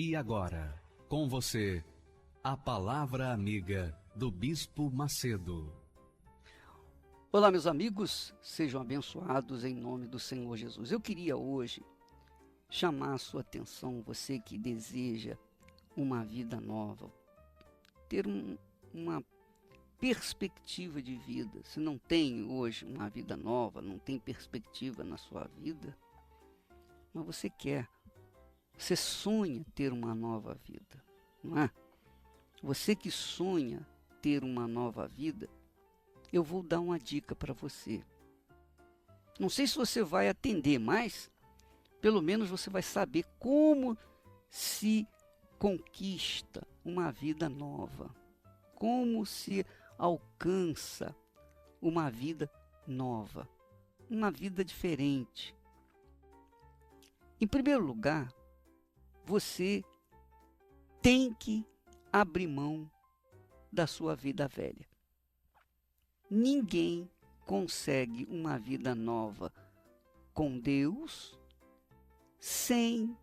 E agora, com você, a Palavra Amiga do Bispo Macedo. Olá, meus amigos, sejam abençoados em nome do Senhor Jesus. Eu queria hoje chamar a sua atenção, você que deseja uma vida nova, ter uma perspectiva de vida. Se não tem hoje uma vida nova, não tem perspectiva na sua vida, mas você quer, você sonha ter uma nova vida, não é? Você que sonha ter uma nova vida, eu vou dar uma dica para você. Não sei se você vai atender, mas pelo menos você vai saber como se conquista uma vida nova, como se alcança uma vida nova, uma vida diferente. Em primeiro lugar, você tem que abrir mão da sua vida velha. Ninguém consegue uma vida nova com Deus sem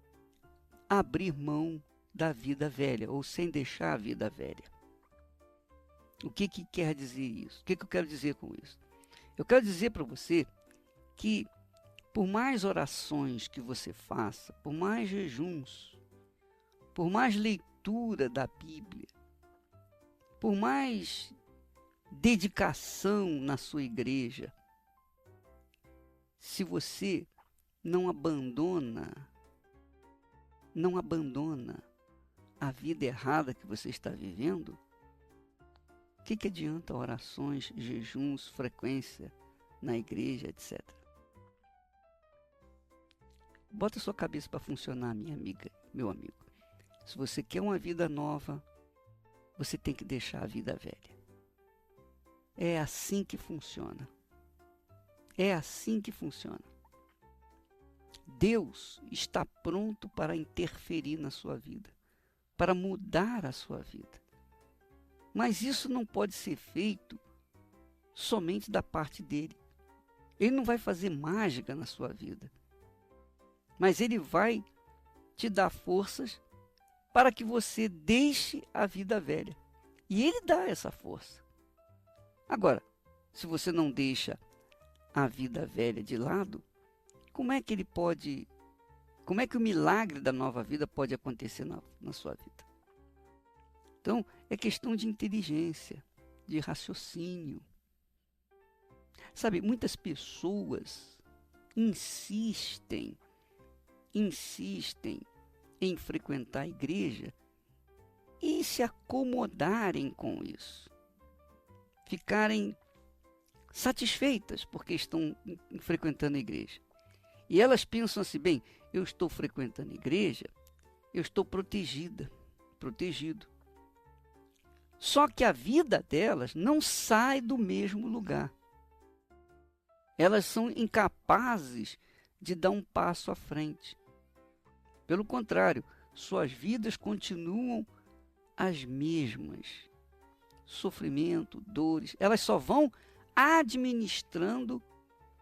abrir mão da vida velha ou sem deixar a vida velha. O que quer dizer isso? O que eu quero dizer com isso? Eu quero dizer para você que por mais orações que você faça, por mais jejuns, por mais leitura da Bíblia, por mais dedicação na sua igreja, se você não abandona a vida errada que você está vivendo, o que adianta orações, jejuns, frequência na igreja, etc. Bota sua cabeça para funcionar, minha amiga, meu amigo. Se você quer uma vida nova, você tem que deixar a vida velha. É assim que funciona. É assim que funciona. Deus está pronto para interferir na sua vida, para mudar a sua vida. Mas isso não pode ser feito somente da parte dele. Ele não vai fazer mágica na sua vida, mas ele vai te dar forças para que você deixe a vida velha. E ele dá essa força. Agora, se você não deixa a vida velha de lado, como é que o milagre da nova vida pode acontecer na sua vida? Então, é questão de inteligência, de raciocínio. Sabe, muitas pessoas insistem em frequentar a igreja e se acomodarem com isso. Ficarem satisfeitas porque estão frequentando a igreja. E elas pensam assim, bem, eu estou frequentando a igreja, eu estou protegido. Só que a vida delas não sai do mesmo lugar. Elas são incapazes de dar um passo à frente. Pelo contrário, suas vidas continuam as mesmas. Sofrimento, dores, elas só vão administrando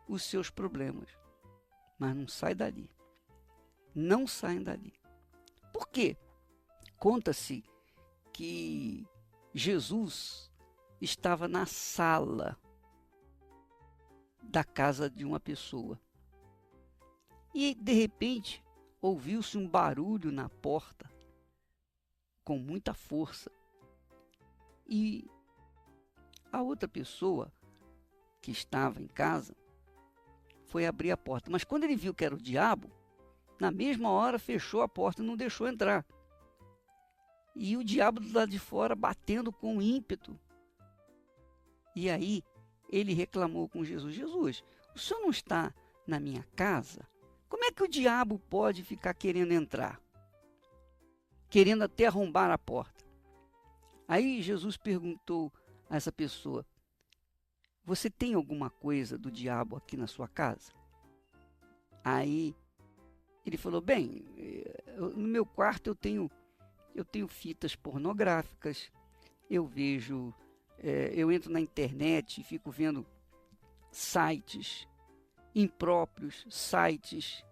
os seus problemas. Mas não saem dali. Não saem dali. Por quê? Conta-se que Jesus estava na sala da casa de uma pessoa. E, de repente, ouviu-se um barulho na porta com muita força. E a outra pessoa que estava em casa foi abrir a porta. Mas quando ele viu que era o diabo, na mesma hora fechou a porta e não deixou entrar. E o diabo do lado de fora batendo com ímpeto. E aí ele reclamou com Jesus: Jesus, o senhor não está na minha casa? Como é que o diabo pode ficar querendo entrar? Querendo até arrombar a porta. Aí Jesus perguntou a essa pessoa: você tem alguma coisa do diabo aqui na sua casa? Aí ele falou: bem, no meu quarto eu tenho fitas pornográficas, eu entro na internet e fico vendo sites impróprios, sites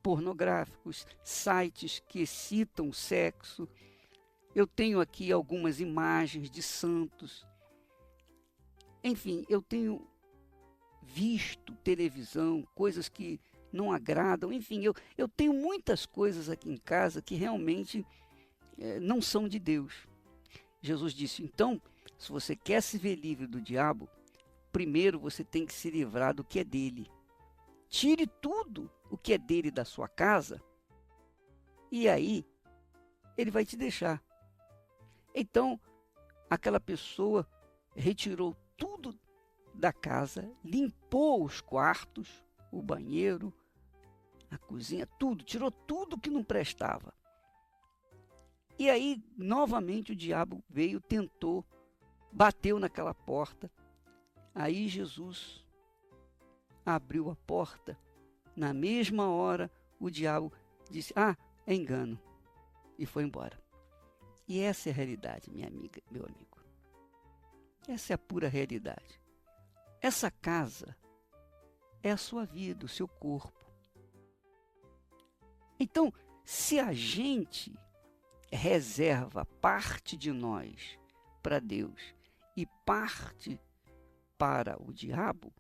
pornográficos, sites que excitam o sexo. Eu tenho aqui algumas imagens de santos. Enfim, eu tenho visto televisão, coisas que não agradam. Enfim, eu tenho muitas coisas aqui em casa que realmente não são de Deus. Jesus disse, então, se você quer se ver livre do diabo, primeiro você tem que se livrar do que é dele. Tire tudo o que é dele da sua casa e aí ele vai te deixar. Então, aquela pessoa retirou tudo da casa, limpou os quartos, o banheiro, a cozinha, tudo, tirou tudo que não prestava. E aí, novamente, o diabo veio, tentou, bateu naquela porta. Aí Jesus abriu a porta. Na mesma hora, o diabo disse, é engano. E foi embora. E essa é a realidade, minha amiga, meu amigo. Essa é a pura realidade. Essa casa é a sua vida, o seu corpo. Então, se a gente reserva parte de nós para Deus e parte para o diabo,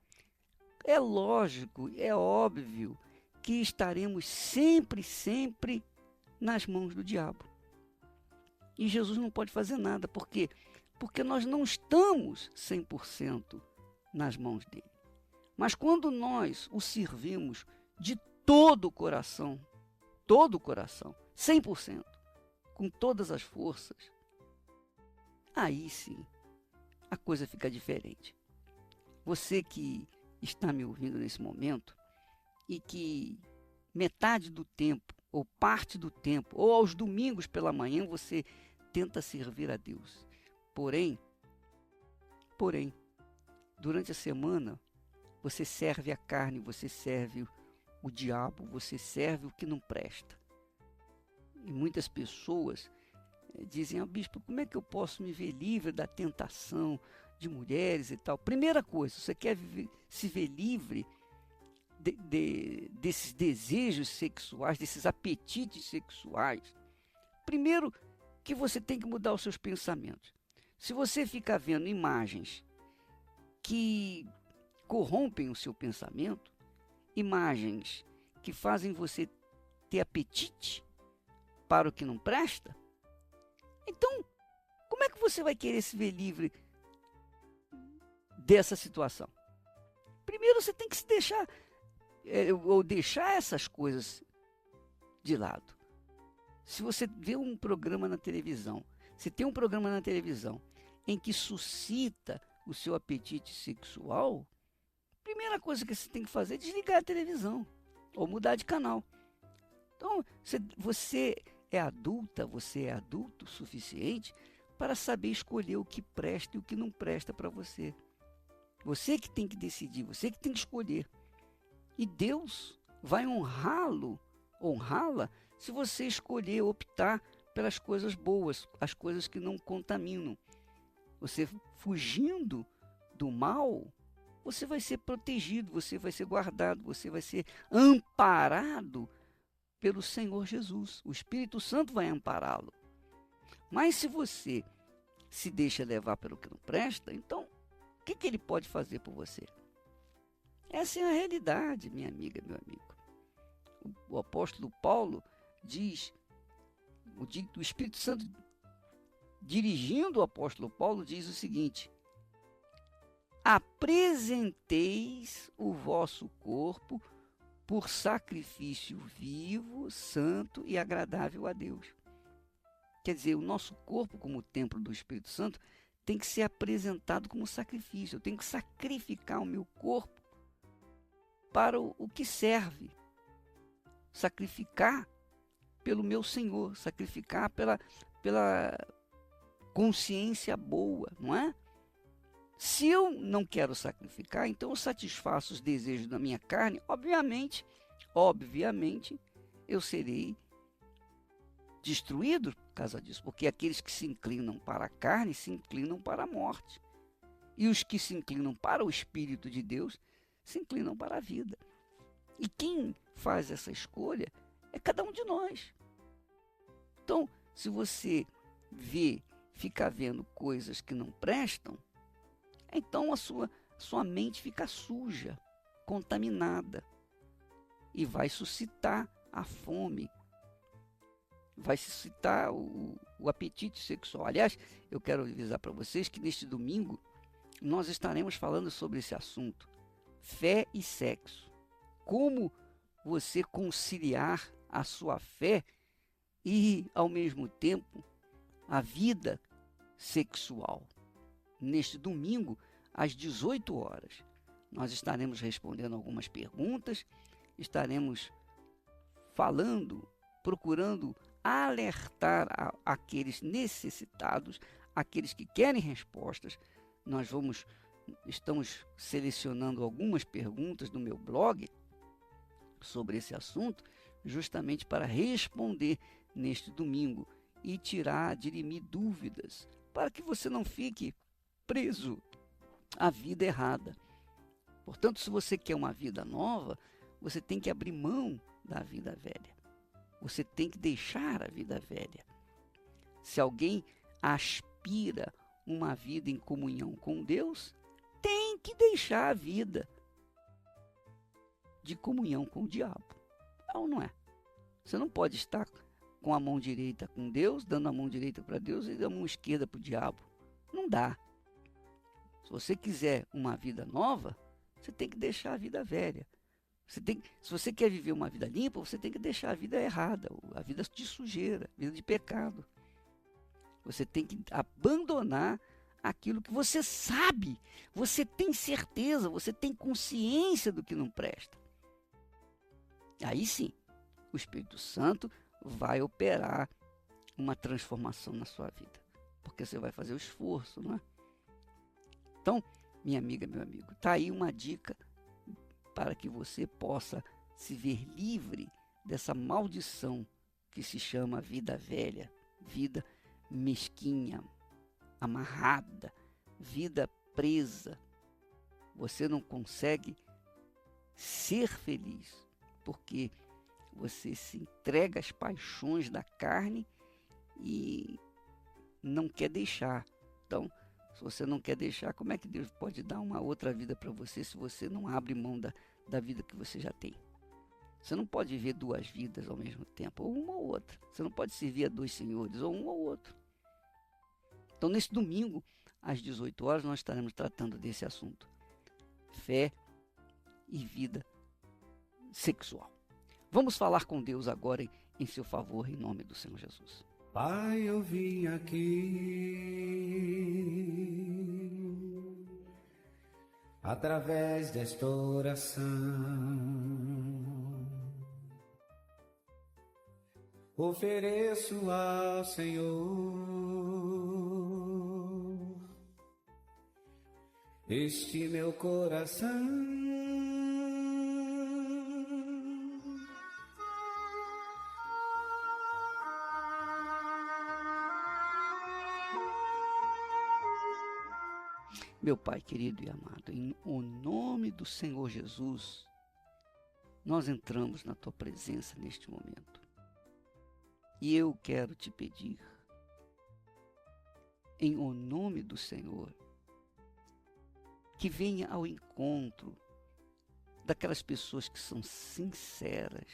é lógico, é óbvio que estaremos sempre nas mãos do diabo. E Jesus não pode fazer nada. Por quê? Porque nós não estamos 100% nas mãos dele. Mas quando nós o servimos de todo o coração, 100%, com todas as forças, aí sim a coisa fica diferente. Você que está me ouvindo nesse momento e que metade do tempo, ou parte do tempo, ou aos domingos pela manhã você tenta servir a Deus. Porém, durante a semana você serve a carne, você serve o diabo, você serve o que não presta. E muitas pessoas dizem, bispo, como é que eu posso me ver livre da tentação de mulheres e tal? Primeira coisa, você quer se ver livre desses desejos sexuais, desses apetites sexuais? Primeiro que você tem que mudar os seus pensamentos. Se você ficar vendo imagens que corrompem o seu pensamento, imagens que fazem você ter apetite para o que não presta, então, como é que você vai querer se ver livre dessa situação? Primeiro você tem que se deixar, ou deixar essas coisas de lado. Se você vê um programa na televisão, se tem um programa na televisão em que suscita o seu apetite sexual, a primeira coisa que você tem que fazer é desligar a televisão ou mudar de canal. Então, você é adulta, você é adulto o suficiente para saber escolher o que presta e o que não presta para você. Você que tem que decidir, você que tem que escolher. E Deus vai honrá-la, se você escolher optar pelas coisas boas, as coisas que não contaminam. Você fugindo do mal, você vai ser protegido, você vai ser guardado, você vai ser amparado pelo Senhor Jesus. O Espírito Santo vai ampará-lo. Mas se você se deixa levar pelo que não presta, então o que ele pode fazer por você? Essa é a realidade, minha amiga, meu amigo. O apóstolo Paulo diz, o Espírito Santo dirigindo o apóstolo Paulo diz o seguinte: apresenteis o vosso corpo por sacrifício vivo, santo e agradável a Deus. Quer dizer, o nosso corpo como templo do Espírito Santo tem que ser apresentado como sacrifício. Eu tenho que sacrificar o meu corpo para o que serve. Sacrificar pelo meu Senhor, sacrificar pela consciência boa, não é? Se eu não quero sacrificar, então eu satisfaço os desejos da minha carne, obviamente, eu serei destruído por causa disso, porque aqueles que se inclinam para a carne se inclinam para a morte, e os que se inclinam para o Espírito de Deus se inclinam para a vida. E quem faz essa escolha é cada um de nós. Então, se você fica vendo coisas que não prestam, então a sua mente fica suja, contaminada, e vai suscitar a fome, vai suscitar o apetite sexual. Aliás, eu quero avisar para vocês que neste domingo nós estaremos falando sobre esse assunto, fé e sexo. Como você conciliar a sua fé e, ao mesmo tempo, a vida sexual. Neste domingo, às 18 horas, nós estaremos respondendo algumas perguntas, estaremos falando, procurando alertar aqueles necessitados, aqueles que querem respostas. Estamos selecionando algumas perguntas no meu blog sobre esse assunto, justamente para responder neste domingo e dirimir dúvidas, para que você não fique preso à vida errada. Portanto, se você quer uma vida nova, você tem que abrir mão da vida velha. Você tem que deixar a vida velha. Se alguém aspira uma vida em comunhão com Deus, tem que deixar a vida de comunhão com o diabo. Ou não é? Você não pode estar com a mão direita com Deus, dando a mão direita para Deus e a mão esquerda para o diabo. Não dá. Se você quiser uma vida nova, você tem que deixar a vida velha. Se você quer viver uma vida limpa, você tem que deixar a vida errada, a vida de sujeira, a vida de pecado. Você tem que abandonar aquilo que você sabe, você tem certeza, você tem consciência do que não presta. Aí sim, o Espírito Santo vai operar uma transformação na sua vida, porque você vai fazer o esforço, não é? Então, minha amiga, meu amigo, está aí uma dica para que você possa se ver livre dessa maldição que se chama vida velha, vida mesquinha, amarrada, vida presa. Você não consegue ser feliz porque você se entrega às paixões da carne e não quer deixar. Então, se você não quer deixar, como é que Deus pode dar uma outra vida para você se você não abre mão da vida que você já tem? Você não pode viver duas vidas ao mesmo tempo, ou uma ou outra. Você não pode servir a dois senhores, ou um ou outro. Então, nesse domingo, às 18 horas, nós estaremos tratando desse assunto. Fé e vida sexual. Vamos falar com Deus agora em seu favor, em nome do Senhor Jesus. Pai, eu vim aqui através desta oração ofereço ao Senhor este meu coração. Meu Pai querido e amado, em o nome do Senhor Jesus, nós entramos na Tua presença neste momento. E eu quero te pedir, em o nome do Senhor, que venha ao encontro daquelas pessoas que são sinceras,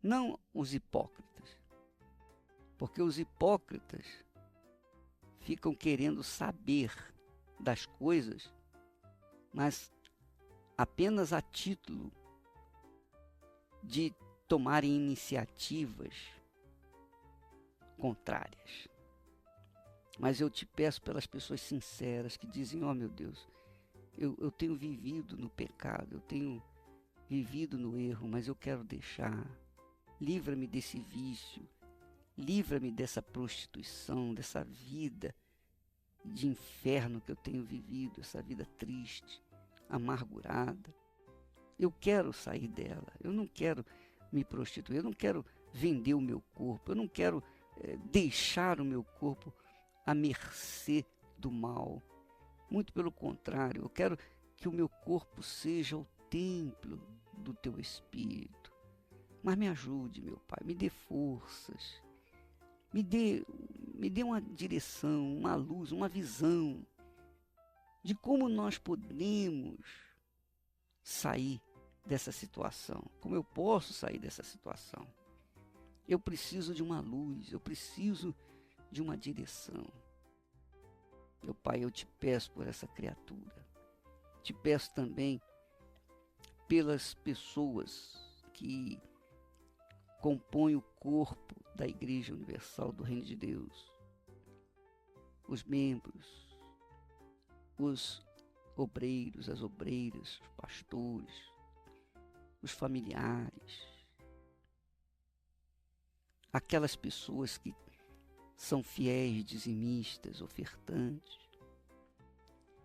não os hipócritas, porque os hipócritas ficam querendo saber das coisas, mas apenas a título de tomarem iniciativas contrárias. Mas eu te peço pelas pessoas sinceras que dizem, ó meu Deus, eu tenho vivido no pecado, eu tenho vivido no erro, mas eu quero deixar. Livra-me desse vício, livra-me dessa prostituição, dessa vida de inferno que eu tenho vivido, essa vida triste, amargurada. Eu quero sair dela, eu não quero me prostituir, eu não quero vender o meu corpo, eu não quero deixar o meu corpo à mercê do mal. Muito pelo contrário, eu quero que o meu corpo seja o templo do teu Espírito. Mas me ajude, meu Pai, me dê forças, me dê uma direção, uma luz, uma visão de como nós podemos sair dessa situação, como eu posso sair dessa situação. Eu preciso de uma luz, eu preciso de uma direção. Meu Pai, eu te peço por essa criatura, te peço também pelas pessoas que compõem o corpo da Igreja Universal do Reino de Deus, os membros, os obreiros, as obreiras, os pastores, os familiares, aquelas pessoas que são fiéis, dizimistas, ofertantes.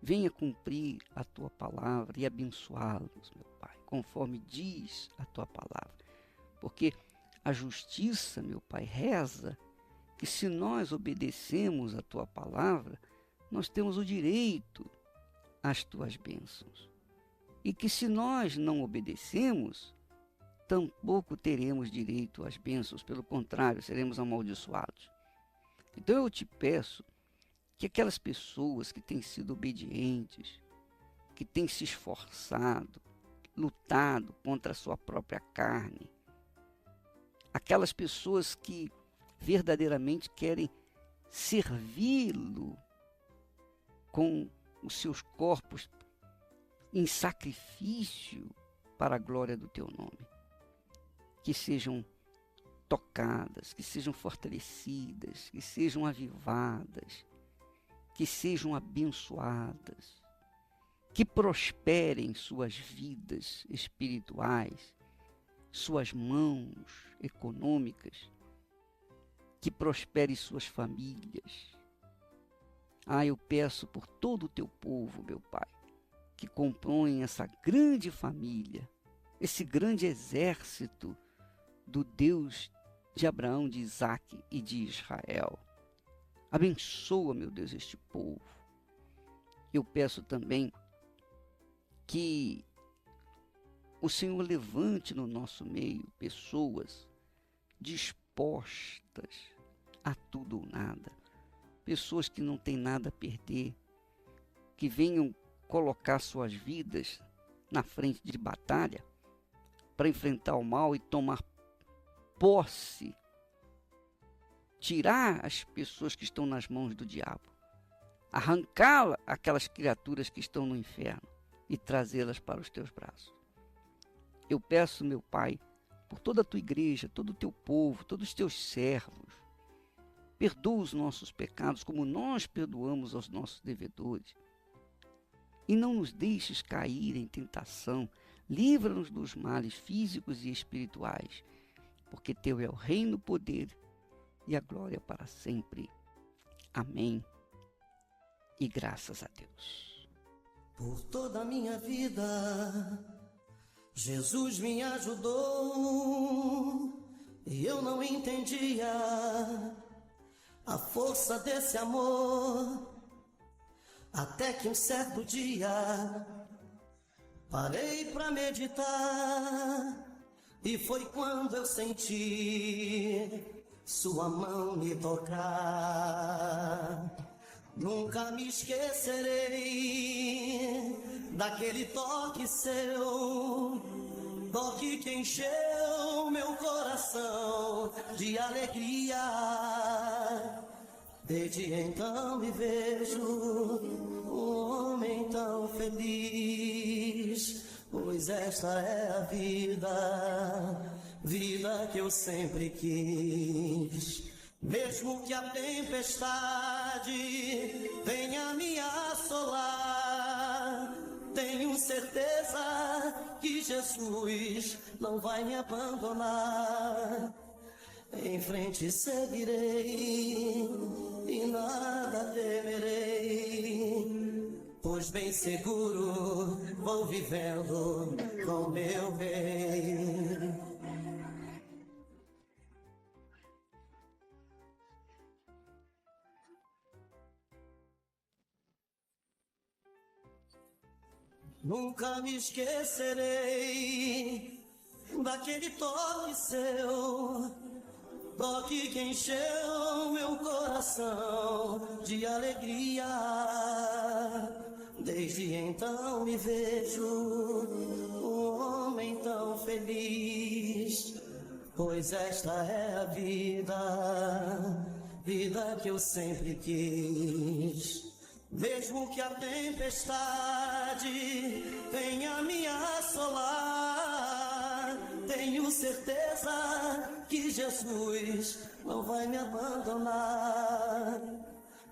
Venha cumprir a tua palavra e abençoá-los, meu Pai, conforme diz a tua palavra. Porque a justiça, meu Pai, reza que se nós obedecemos a tua palavra, nós temos o direito às tuas bênçãos. E que se nós não obedecemos, tampouco teremos direito às bênçãos, pelo contrário, seremos amaldiçoados. Então eu te peço que aquelas pessoas que têm sido obedientes, que têm se esforçado, lutado contra a sua própria carne, aquelas pessoas que verdadeiramente querem servi-lo com os seus corpos em sacrifício para a glória do teu nome, que sejam tocadas, que sejam fortalecidas, que sejam avivadas, que sejam abençoadas, que prosperem suas vidas espirituais, suas mãos econômicas, que prospere suas famílias. Eu peço por todo o teu povo, meu Pai, que compõem essa grande família, esse grande exército do Deus de Abraão, de Isaque e de Israel. Abençoa, meu Deus, este povo. Eu peço também que o Senhor levante no nosso meio pessoas dispostas a tudo ou nada, pessoas que não têm nada a perder, que venham colocar suas vidas na frente de batalha para enfrentar o mal e tomar posse, tirar as pessoas que estão nas mãos do diabo, arrancá-la, aquelas criaturas que estão no inferno, e trazê-las para os teus braços. Eu peço, meu Pai, por toda a tua igreja, todo o teu povo, todos os teus servos, perdoa os nossos pecados como nós perdoamos aos nossos devedores. E não nos deixes cair em tentação, livra-nos dos males físicos e espirituais, porque teu é o reino, o poder e a glória para sempre. Amém. E graças a Deus. Por toda a minha vida, Jesus me ajudou, e eu não entendia a força desse amor, até que um certo dia parei pra meditar, e foi quando eu senti sua mão me tocar. Nunca me esquecerei daquele toque seu, toque que encheu meu coração de alegria. Desde então me vejo um homem tão feliz, pois esta é a vida que eu sempre quis. Mesmo que a tempestade venha me assolar, tenho certeza que Jesus não vai me abandonar. Em frente seguirei e nada temerei, pois bem seguro vou vivendo com meu bem. Nunca me esquecerei daquele toque seu, toque que encheu meu coração de alegria. Desde então me vejo um homem tão feliz, pois esta é a vida que eu sempre quis. Mesmo que a tempestade venha me assolar, tenho certeza que Jesus não vai me abandonar.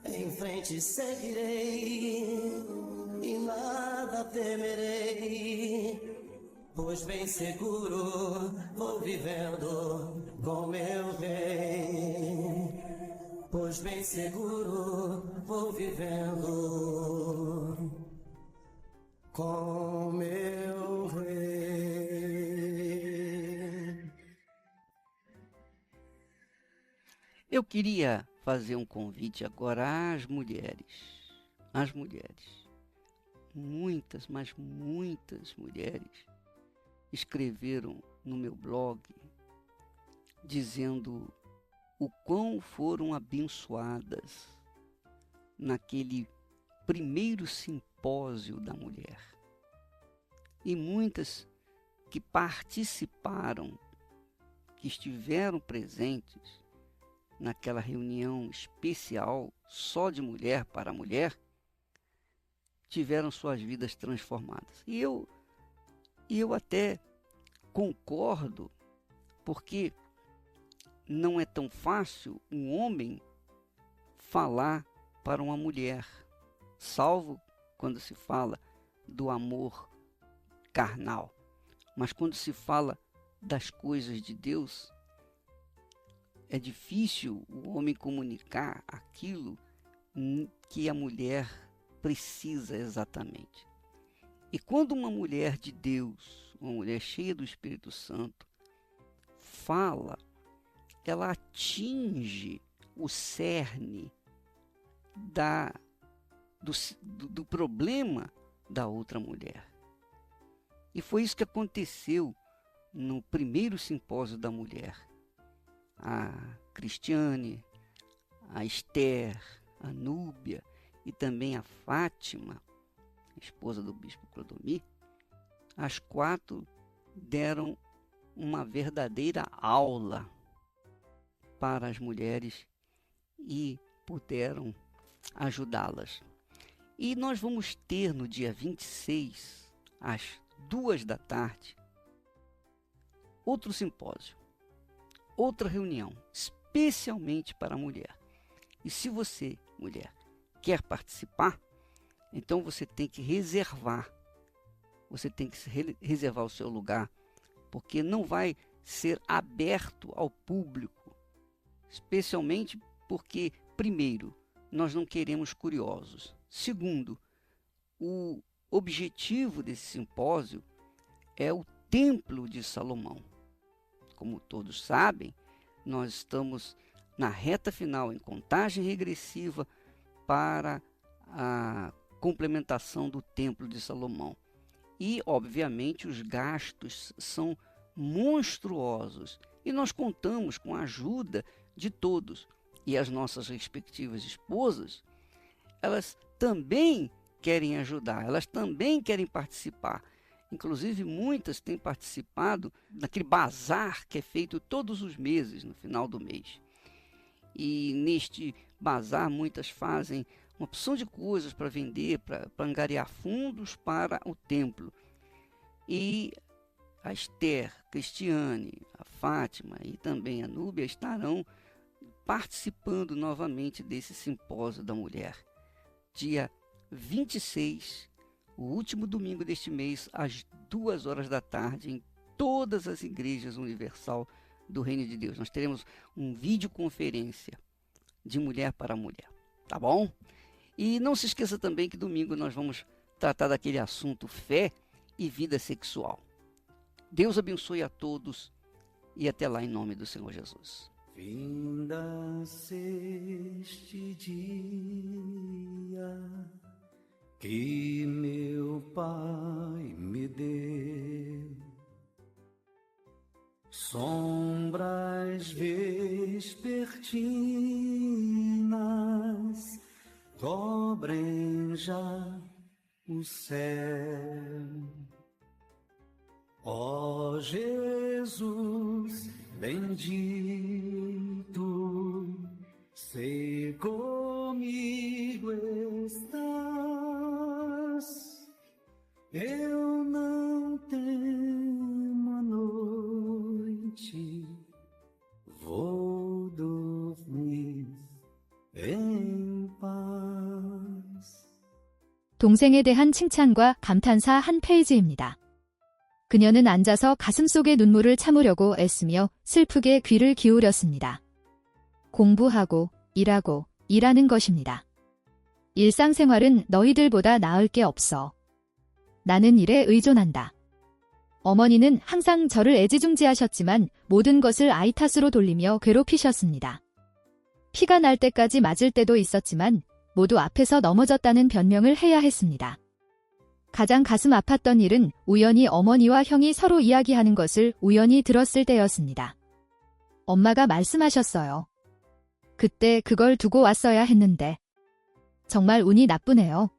Em frente seguirei e nada temerei, pois bem seguro vou vivendo com meu bem. Pois bem seguro vou vivendo com meu rei. Eu queria fazer um convite agora às mulheres. Às mulheres. Muitas, mas muitas mulheres escreveram no meu blog dizendo o quão foram abençoadas naquele primeiro simpósio da mulher. E muitas que participaram, que estiveram presentes naquela reunião especial só de mulher para mulher, tiveram suas vidas transformadas. E eu até concordo, porque não é tão fácil um homem falar para uma mulher, salvo quando se fala do amor carnal. Mas quando se fala das coisas de Deus, é difícil o homem comunicar aquilo que a mulher precisa exatamente. E quando uma mulher de Deus, uma mulher cheia do Espírito Santo, fala, ela atinge o cerne do problema da outra mulher. E foi isso que aconteceu no primeiro simpósio da mulher. A Cristiane, a Esther, a Núbia e também a Fátima, esposa do bispo Clodomir, as quatro deram uma verdadeira aula para as mulheres e puderam ajudá-las. E nós vamos ter no dia 26, às 14h, outro simpósio, outra reunião, especialmente para a mulher. E se você, mulher, quer participar, então você tem que reservar. Você tem que reservar o seu lugar, porque não vai ser aberto ao público. Especialmente porque, primeiro, nós não queremos curiosos. Segundo, o objetivo desse simpósio é o Templo de Salomão. Como todos sabem, nós estamos na reta final, em contagem regressiva para a complementação do Templo de Salomão. E, obviamente, os gastos são monstruosos e nós contamos com a ajuda de todos. E as nossas respectivas esposas, elas também querem ajudar, elas também querem participar. Inclusive, muitas têm participado daquele bazar que é feito todos os meses, no final do mês. E neste bazar, muitas fazem uma opção de coisas para vender, para angariar fundos para o templo. E a Esther, a Cristiane, a Fátima e também a Núbia estarão participando novamente desse simpósio da mulher. Dia 26, o último domingo deste mês, às 14h, em todas as igrejas universal do Reino de Deus. Nós teremos uma videoconferência de mulher para mulher, tá bom? E não se esqueça também que domingo nós vamos tratar daquele assunto fé e vida sexual. Deus abençoe a todos e até lá em nome do Senhor Jesus. Finda-se este dia que meu Pai me deu. Sombras vespertinas cobrem já o céu. Ó Jesus bendito, se comigo estás, eu não temo a noite, vou dormir em paz. 동생에 대한 칭찬과 감탄사 한 페이지입니다. 그녀는 앉아서 가슴속의 눈물을 참으려고 애쓰며 슬프게 귀를 기울였습니다. 공부하고 일하고 일하는 것입니다. 일상생활은 너희들보다 나을 게 없어. 나는 일에 의존한다. 어머니는 항상 저를 애지중지하셨지만 모든 것을 아이 탓으로 돌리며 괴롭히셨습니다. 피가 날 때까지 맞을 때도 있었지만 모두 앞에서 넘어졌다는 변명을 해야 했습니다. 가장 가슴 아팠던 일은 우연히 어머니와 형이 서로 이야기하는 것을 우연히 들었을 때였습니다. 엄마가 말씀하셨어요. 그때 그걸 두고 왔어야 했는데. 정말 운이 나쁘네요.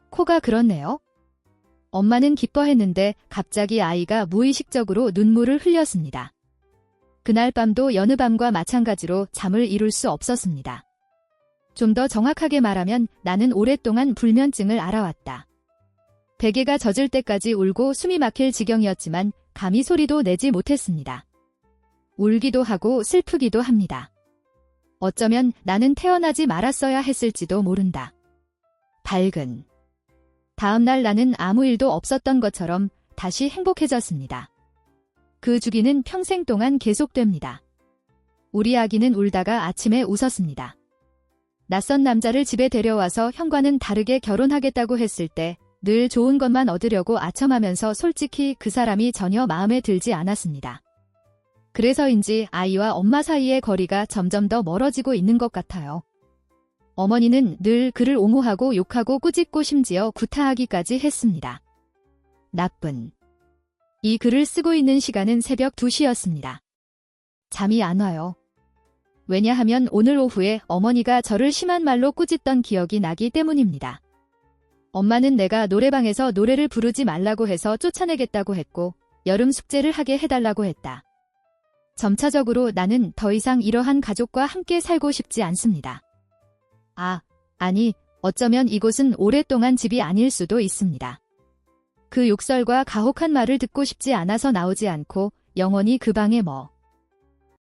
코가 그렇네요. 엄마는 기뻐했는데 갑자기 아이가 무의식적으로 눈물을 흘렸습니다. 그날 밤도 여느 밤과 마찬가지로 잠을 이룰 수 없었습니다. 좀 더 정확하게 말하면 나는 오랫동안 불면증을 앓아왔다. 베개가 젖을 때까지 울고 숨이 막힐 지경이었지만 감히 소리도 내지 못했습니다. 울기도 하고 슬프기도 합니다. 어쩌면 나는 태어나지 말았어야 했을지도 모른다. 밝은. 다음날 나는 아무 일도 없었던 것처럼 다시 행복해졌습니다. 그 주기는 평생 동안 계속됩니다. 우리 아기는 울다가 아침에 웃었습니다. 낯선 남자를 집에 데려와서 형과는 다르게 결혼하겠다고 했을 때 늘 좋은 것만 얻으려고 아첨하면서 솔직히 그 사람이 전혀 마음에 들지 않았습니다. 그래서인지 아이와 엄마 사이의 거리가 점점 더 멀어지고 있는 것 같아요. 어머니는 늘 그를 옹호하고 욕하고 꾸짖고 심지어 구타하기까지 했습니다. 나쁜. 이 글을 쓰고 있는 시간은 새벽 2시였습니다. 잠이 안 와요. 왜냐하면 오늘 오후에 어머니가 저를 심한 말로 꾸짖던 기억이 나기 때문입니다. 엄마는 내가 노래방에서 노래를 부르지 말라고 해서 쫓아내겠다고 했고 여름 숙제를 하게 해달라고 했다. 점차적으로 나는 더 이상 이러한 가족과 함께 살고 싶지 않습니다. 아니, 어쩌면 이곳은 오랫동안 집이 아닐 수도 있습니다. 그 욕설과 가혹한 말을 듣고 싶지 않아서 나오지 않고 영원히 그 방에